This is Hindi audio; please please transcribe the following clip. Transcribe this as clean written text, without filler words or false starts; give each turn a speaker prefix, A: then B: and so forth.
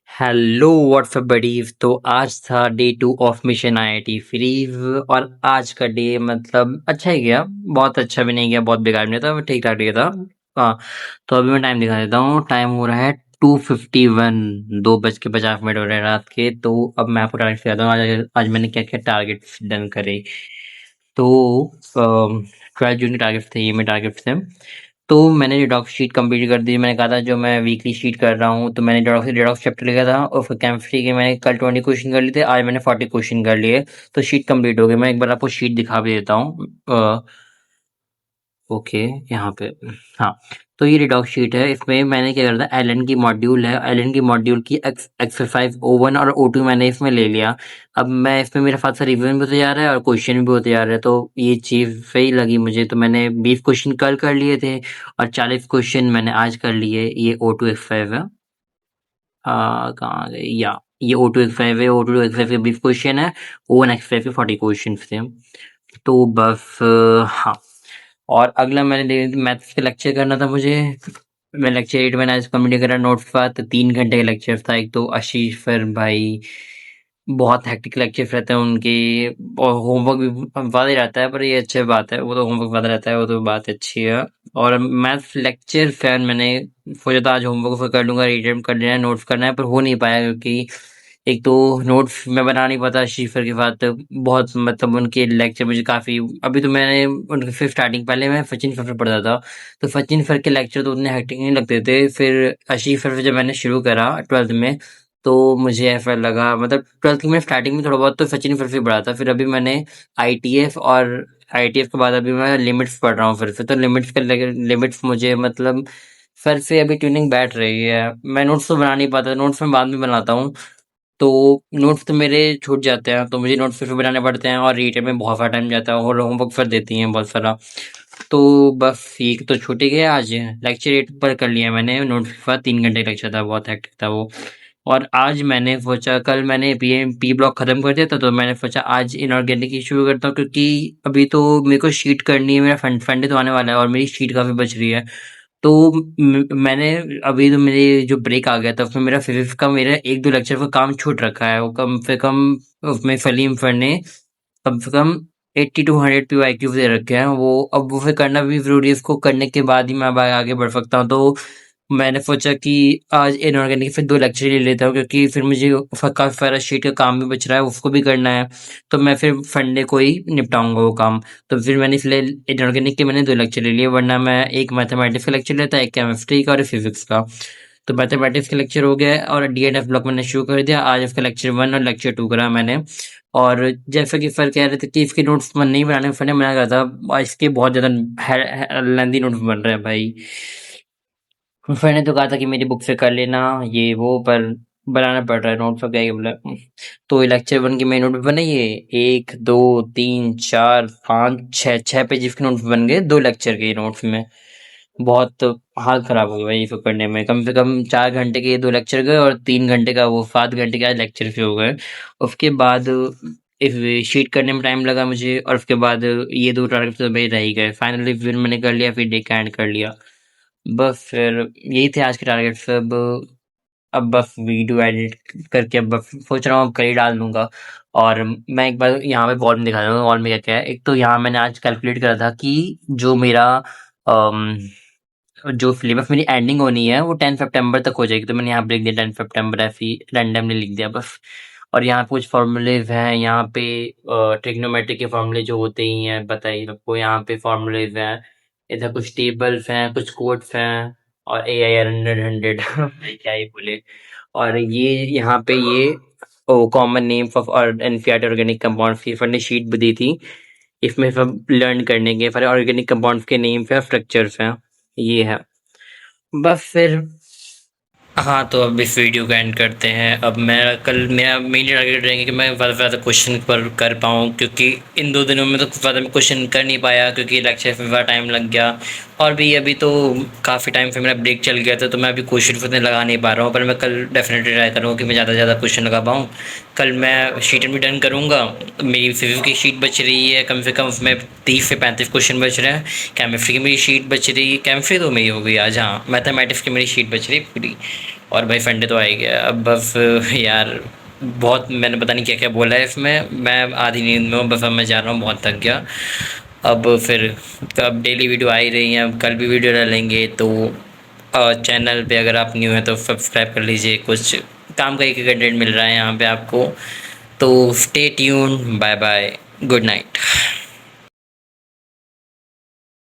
A: Hello what's up buddies. तो आज था day 2 of mission IIT freeze और आज का डे मतलब अच्छा ही गया। बहुत अच्छा भी नहीं गया, बहुत बेकार भी नहीं था, ठीक ठाक गया था। हाँ, तो अभी मैं टाइम दिखा देता हूँ। टाइम हो रहा है 2:51, 2:50 हो रहे हैं रात के। तो अब मैं आपको टारगेट दिखाता हूँ। आज मैंने क्या क्या टारगेट डन करे। तो 12 जून के टारगेट्स थे, ये मेरे टारगेट्स थे। तो मैंने डिडॉक्स शीट कंप्लीट कर दी। मैंने कहा था जो मैं वीकली शीट कर रहा हूँ, तो मैंने डिडॉक्स चैप्टर लिखा था और फिर केमिस्ट्री के मैंने कल 20 क्वेश्चन कर लिए थे, आज मैंने 40 क्वेश्चन कर लिए। तो शीट कंप्लीट हो गई। मैं एक बार आपको शीट दिखा भी देता हूँ। ओके, यहाँ पे हाँ, तो ये रिडॉक्स शीट है। इसमें मैंने क्या करा था, एलन की मॉड्यूल है, एलन की मॉड्यूल की एक्सरसाइज O1 और O2 मैंने इसमें ले लिया। अब मैं इसमें मेरा साथ रिवीजन भी होते जा रहा है और क्वेश्चन भी होते जा रहे हैं, तो ये चीज़ सही लगी मुझे। तो मैंने 20 क्वेश्चन कल कर लिए थे और 40 क्वेश्चन मैंने आज कर लिए। ये O2 एक्सरसाइज है। कहाँ गई या ये O2 एक्सरसाइज है। O2 एक्सरसाइज के 20 क्वेश्चन है, O1 एक्सरसाइज के 40 क्वेश्चन थे। तो बस हाँ, और अगला मैंने मैथ्स का लेक्चर करना था मुझे। मैं लेक्चर 8 मैंने आज कंप्लीट करा। नोट्स के बाद 3 घंटे का लेक्चर था। एक तो आशीष सर भाई बहुत हेक्टिक लेक्चर्स रहते हैं उनके और होमवर्क भी ज़्यादा ही रहता है, पर ये अच्छी बात है। वो तो होमवर्क ज़्यादा रहता है, वो तो बात अच्छी है। और मैथ्स लेक्चर फैन मैंने सोचा था आज होमवर्क फिर कर लूँगा, रीटेम कर लेना है, नोट्स करना है, पर हो नहीं पाया क्योंकि एक तो नोट्स मैं बना नहीं पाता आशीष सर के साथ। बहुत मतलब उनके लेक्चर मुझे काफ़ी, अभी तो मैंने उनके फिर स्टार्टिंग पहले मैं सचिन सर से पढ़ता था, तो सचिन सर के लेक्चर तो उतने हेक्टिक नहीं लगते थे। फिर आशीष सर से जब मैंने शुरू करा 12th में, तो मुझे ऐसा लगा मतलब 12th में स्टार्टिंग में थोड़ा बहुत तो सचिन फिर से पढ़ा था। फिर अभी मैंने आईटीएफ और आईटीएफ के बाद अभी मैं लिमिट्स पढ़ रहा हूँ फिर से। तो लिमिट्स मुझे मतलब फिर से अभी ट्यूनिंग बैठ रही है। मैं नोट्स तो बना नहीं पाता, नोट्स मैं बाद में बनाता हूँ। तो नोट्स तो मेरे छूट जाते हैं, तो मुझे नोट्स फिर से बनाने पड़ते हैं और रीटेल में बहुत सारा टाइम जाता है और होमवर्क फिर देती हैं बहुत सारा। तो बस ये तो छूट ही गया। आज लेक्चर 8 पर कर लिया मैंने, नोट्स के साथ 3 घंटे लेक्चर था, बहुत हेक्टिक था वो। और आज मैंने सोचा, कल मैंने पी ब्लॉक खत्म कर दिया था, तो मैंने सोचा आज इनऑर्गेनिक ही शुरू करता हूँ क्योंकि अभी तो मेरे को शीट करनी है। मेरा फंडे तो आने वाला है और मेरी शीट काफ़ी बच रही है। तो मैंने अभी तो मेरे जो ब्रेक आ गया था उसमें मेरा फिजिक्स का मेरा 1-2 लेक्चर का काम छूट रखा है। वो कम से कम उसमें सलीम सर ने कम से कम 80 टू 100 पीवाईक्यू दे रखे हैं। वो अब वो फिर करना भी ज़रूरी है, उसको करने के बाद ही मैं अब आगे बढ़ सकता हूँ। तो मैंने सोचा कि आज इनऑर्गेनिक फिर 2 लेक्चर ले लेता हूँ क्योंकि फिर मुझे काफ़ी सारा शीट का काम भी बच रहा है, उसको भी करना है। तो मैं फिर संडे को ही निपटाऊँगा वो काम। तो फिर मैंने इसलिए इनऑर्गेनिक के मैंने 2 लेक्चर ले लिए, वरना मैं एक मैथमेटिक्स का लेक्चर लेता, एक केमिस्ट्री का और एक फिजिक्स का। तो मैथमेटिक्स का लेक्चर हो गया है और डीएनएफ ब्लॉक मैंने शुरू कर दिया। आज इसका लेक्चर 1 और लेक्चर 2 करा मैंने। और जैसा कि सर कह रहे थे कि इसके नोट्स मन नहीं बनाने, सर ने मना करा था। इसके बहुत ज़्यादा लेंथी नोट्स बन रहे हैं भाई। सर ने तो कहा था कि मेरी बुक से कर लेना ये वो, पर बनाना पड़ रहा है नोट्स, अब क्या ही बोला। तो ये लेक्चर 1 की मेरी नोट्स बनी है 1 2 3 4 5 6 पेजेस के नोट्स बन गए 2 लेक्चर के नोट्स में। बहुत हाल खराब हो गया भाई इसको करने में। कम से कम 4 घंटे के 2 लेक्चर गए और 3 घंटे का वो 7 घंटे का लेक्चर भी हो गए। उसके बाद इस शीट करने में टाइम लगा मुझे और उसके बाद ये 2 टारगेट तो मेरे रह ही गए। फाइनली फिर मैंने कर लिया, फिर डे का एंड कर लिया। बस फिर यही थे आज के टारगेट्स। अब बस वीडियो एडिट करके अब बस सोच रहा हूँ अब कल ही डाल दूँगा। और मैं एक बार यहाँ पे वॉल में दिखा दूँगा, वॉल में क्या-क्या है। एक तो यहाँ मैंने आज कैलकुलेट करा था कि जो मेरा अम, जो सिलेबस मेरी एंडिंग होनी है वो 10 सितंबर तक हो जाएगी। तो मैंने यहाँ पे लिख दिया 10 सितंबर, ऐसे ही रैंडमली लिख दिया बस। और यहाँ पे कुछ फ़ॉर्मूलेज़ हैं, यहाँ पे ट्रिग्नोमेट्री के फ़ॉर्मूले जो होते ही हैं पता ही सबको, यहाँ पे फ़ॉर्मूलेज़ हैं। इधर कुछ टेबल्स हैं, कुछ कोट्स हैं और एआईआर 100 क्या ही बोले। और ये यहाँ पे ये common names of NCERT organic compounds की सर ने शीट भी दी थी। इसमें सब लर्न करने के सारे ऑर्गेनिक कंपाउंड्स के नेम्स हैं, स्ट्रक्चर्स हैं, ये है। बस फिर हाँ, तो अब इस वीडियो को एंड करते हैं। अब मैं कल मेरा मेन टारगेट रहेंगे कि मैं ज़्यादा से ज़्यादा क्वेश्चन पर कर पाऊँ क्योंकि इन 2 दिनों में तो ज़्यादा मैं क्वेश्चन कर नहीं पाया क्योंकि लेक्चर में ज़्यादा टाइम लग गया और भी अभी तो काफ़ी टाइम से मेरा ब्रेक चल गया था, तो मैं अभी क्वेश्चन उतने लगा नहीं पा रहा हूँ, पर मैं कल डेफ़िनेटली ट्राई करूँगा कि मैं ज़्यादा से ज़्यादा क्वेश्चन लगा पाऊँ। कल मैं शीट भी डन करूँगा। मेरी फिज़िक्स की शीट बच रही है कम से कम, उसमें 30 से 35 क्वेश्चन बच रहे हैं। केमिस्ट्री की मेरी शीट बच रही है, केमिस्ट्री तो मेरी हो गई आज, हाँ, मैथमेटिक्स की मेरी शीट बच रही है पूरी। और भाई संडे तो आ ही गया, अब बस यार बहुत मैंने पता नहीं क्या-क्या बोला है इसमें, मैं आधी नींद में हूँ, बस अब मैं जा रहा हूँ, बहुत थक गया। अब फिर अब डेली वीडियो आ ही रही हैं, अब कल भी वीडियो डालेंगे, तो चैनल पे अगर आप न्यू हैं तो सब्सक्राइब कर लीजिए, कुछ काम का एक ही कंटेंट मिल रहा है यहाँ पे आपको। तो stay tuned, bye bye, good night.